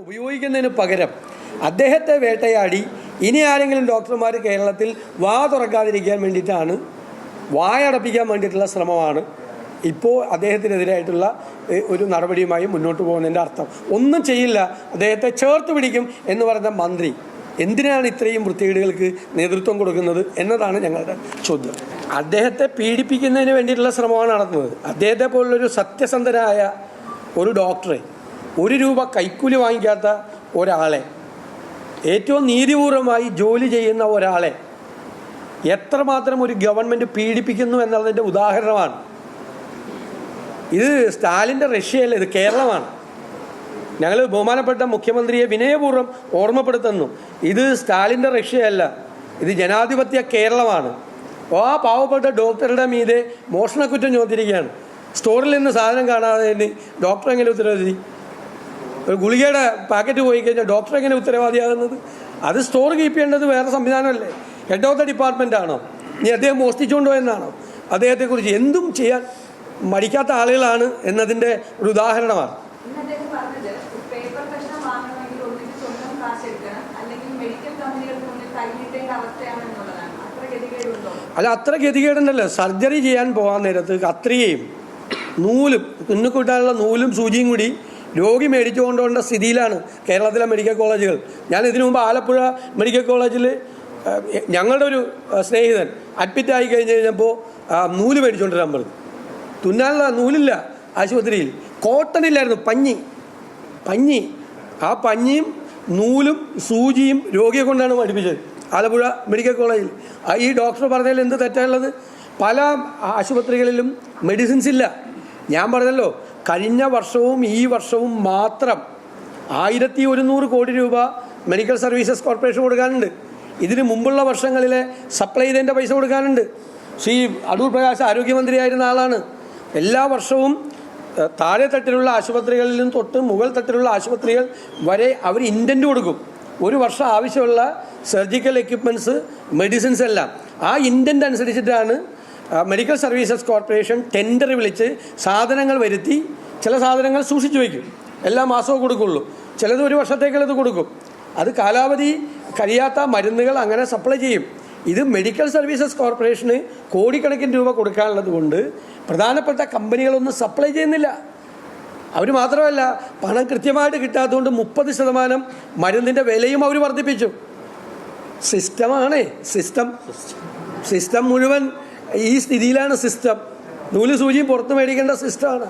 ഉപയോഗിക്കുന്നതിന് പകരം അദ്ദേഹത്തെ വേട്ടയാടി ഇനി ആരെങ്കിലും ഡോക്ടർമാർ കേരളത്തിൽ വാ തുറക്കാതിരിക്കാൻ വേണ്ടിയിട്ടാണ്, വായടപ്പിക്കാൻ വേണ്ടിയിട്ടുള്ള ശ്രമമാണ് ഇപ്പോൾ അദ്ദേഹത്തിനെതിരായിട്ടുള്ള ഒരു നടപടിയുമായി മുന്നോട്ട് പോകുന്നതിൻ്റെ അർത്ഥം. ഒന്നും ചെയ്യില്ല, അദ്ദേഹത്തെ ചേർത്ത് പിടിക്കും എന്ന് പറയുന്ന മന്ത്രി എന്തിനാണ് ഇത്രയും വൃത്തികേടുകൾക്ക് നേതൃത്വം കൊടുക്കുന്നത് എന്നതാണ് ഞങ്ങളുടെ ചോദ്യം. അദ്ദേഹത്തെ പീഡിപ്പിക്കുന്നതിന് വേണ്ടിയിട്ടുള്ള ശ്രമമാണ് നടത്തുന്നത്. അദ്ദേഹത്തെ പോലുള്ളൊരു സത്യസന്ധനായ ഒരു ഡോക്ടറെ, ₹1 കൈക്കൂലി വാങ്ങിക്കാത്ത ഒരാളെ, ഏറ്റവും നീതിപൂർവമായി ജോലി ചെയ്യുന്ന ഒരാളെ എത്രമാത്രം ഒരു ഗവൺമെൻറ് പീഡിപ്പിക്കുന്നു എന്നതിൻ്റെ ഉദാഹരണമാണ്. ഇത് സ്റ്റാലിൻ്റെ റഷ്യയല്ല, ഇത് കേരളമാണ്. ഞങ്ങൾ ബഹുമാനപ്പെട്ട മുഖ്യമന്ത്രിയെ വിനയപൂർവ്വം ഓർമ്മപ്പെടുത്തുന്നു, ഇത് സ്റ്റാലിൻ്റെ റഷ്യയല്ല, ഇത് ജനാധിപത്യ കേരളമാണ്. ആ പാവപ്പെട്ട ഡോക്ടറുടെ മീതെ മോഷണക്കുറ്റം ചോദിച്ചിരിക്കുകയാണ്. സ്റ്റോറിൽ നിന്ന് സാധനം കാണാതെ ഡോക്ടർ എങ്ങനെ ഉത്തരവാദി? ഒരു ഗുളികയുടെ പാക്കറ്റ് പോയി കഴിഞ്ഞാൽ ഡോക്ടർ എങ്ങനെ ഉത്തരവാദിയാകുന്നത്? അത് സ്റ്റോർ കീപ്പ് ചെയ്യേണ്ടത് വേറെ സംവിധാനമല്ലേ? ഹെഡ് ഓഫ് ദ ഡിപ്പാർട്ട്മെൻ്റ് ആണോ? ഇനി അദ്ദേഹം മോഷ്ടിച്ചുകൊണ്ടോ എന്നാണോ? അദ്ദേഹത്തെക്കുറിച്ച് എന്തും ചെയ്യാൻ മടിക്കാത്ത ആളുകളാണ് എന്നതിൻ്റെ ഒരു ഉദാഹരണമാണ്. അല്ല, അത്ര ഗതികേടുണ്ടല്ലോ. സർജറി ചെയ്യാൻ പോകാൻ നേരത്ത് കത്രികയും നൂലും, തുന്നിക്കൂട്ടാനുള്ള നൂലും സൂചിയും കൂടി രോഗി മേടിച്ചു കൊണ്ടുപോകേണ്ട സ്ഥിതിയിലാണ് കേരളത്തിലെ മെഡിക്കൽ കോളേജുകൾ. ഞാൻ ഇതിനു മുമ്പ് ആലപ്പുഴ മെഡിക്കൽ കോളേജിൽ ഞങ്ങളുടെ ഒരു സ്നേഹിതൻ അഡ്മിറ്റായി കഴിഞ്ഞപ്പോൾ നൂല് മേടിച്ചുകൊണ്ടിരാൻ പറഞ്ഞു. തുന്നാനുള്ള നൂലില്ല ആശുപത്രിയിൽ, കോട്ടൺ ഇല്ലായിരുന്നു, പഞ്ഞി. ആ പഞ്ഞിയും നൂലും സൂചിയും രോഗിയെ കൊണ്ടാണ് പഠിപ്പിച്ചത് ആലപ്പുഴ മെഡിക്കൽ കോളേജിൽ. ഈ ഡോക്ടർ പറഞ്ഞതിൽ എന്ത് തെറ്റാനുള്ളത്? പല ആശുപത്രികളിലും മെഡിസിൻസ് ഇല്ല. ഞാൻ പറഞ്ഞല്ലോ, കഴിഞ്ഞ വർഷവും ഈ വർഷവും മാത്രം 1100 കോടി രൂപ മെഡിക്കൽ സർവീസസ് കോർപ്പറേഷൻ കൊടുക്കാനുണ്ട്. ഇതിന് മുമ്പുള്ള വർഷങ്ങളിലെ സപ്ലൈ ചെയ്തതിൻ്റെ പൈസ കൊടുക്കാനുണ്ട്. ശ്രീ അടൂർ പ്രകാശ് ആരോഗ്യമന്ത്രിയായിരുന്ന ആളാണ്. എല്ലാ വർഷവും താഴെ തട്ടിലുള്ള ആശുപത്രികളിൽ നിന്ന് തൊട്ട് മുകൾ തട്ടിലുള്ള ആശുപത്രികൾ വരെ അവർ ഇൻഡൻറ്റ് കൊടുക്കും. ഒരു വർഷം ആവശ്യമുള്ള സർജിക്കൽ എക്യുപ്മെൻറ്റ്സ്, മെഡിസിൻസ് എല്ലാം ആ ഇൻഡൻറ്റ് അനുസരിച്ചിട്ടാണ് മെഡിക്കൽ സർവീസസ് കോർപ്പറേഷൻ ടെൻഡർ വിളിച്ച് സാധനങ്ങൾ വരുത്തി. ചില സാധനങ്ങൾ സൂക്ഷിച്ചു വയ്ക്കും, എല്ലാ മാസവും കൊടുക്കുള്ളൂ. ചിലത് ഒരു വർഷത്തേക്കുള്ളത് കൊടുക്കും. അത് കാലാവധി കഴിയാത്ത മരുന്നുകൾ അങ്ങനെ സപ്ലൈ ചെയ്യും. ഇത് മെഡിക്കൽ സർവീസസ് കോർപ്പറേഷന് കോടിക്കണക്കിന് രൂപ കൊടുക്കാനുള്ളത് കൊണ്ട് പ്രധാനപ്പെട്ട കമ്പനികളൊന്നും സപ്ലൈ ചെയ്യുന്നില്ല. അവർ മാത്രമല്ല, പണം കൃത്യമായിട്ട് കിട്ടാത്തതുകൊണ്ട് 30% മരുന്നിൻ്റെ വിലയും അവർ വർദ്ധിപ്പിച്ചു. സിസ്റ്റമാണ് സിസ്റ്റം മുഴുവൻ ഈ സ്ഥിതിയിലാണ്. സിസ്റ്റം നൂല് സൂചിയും പുറത്ത് മേടിക്കേണ്ട സിസ്റ്റമാണ്.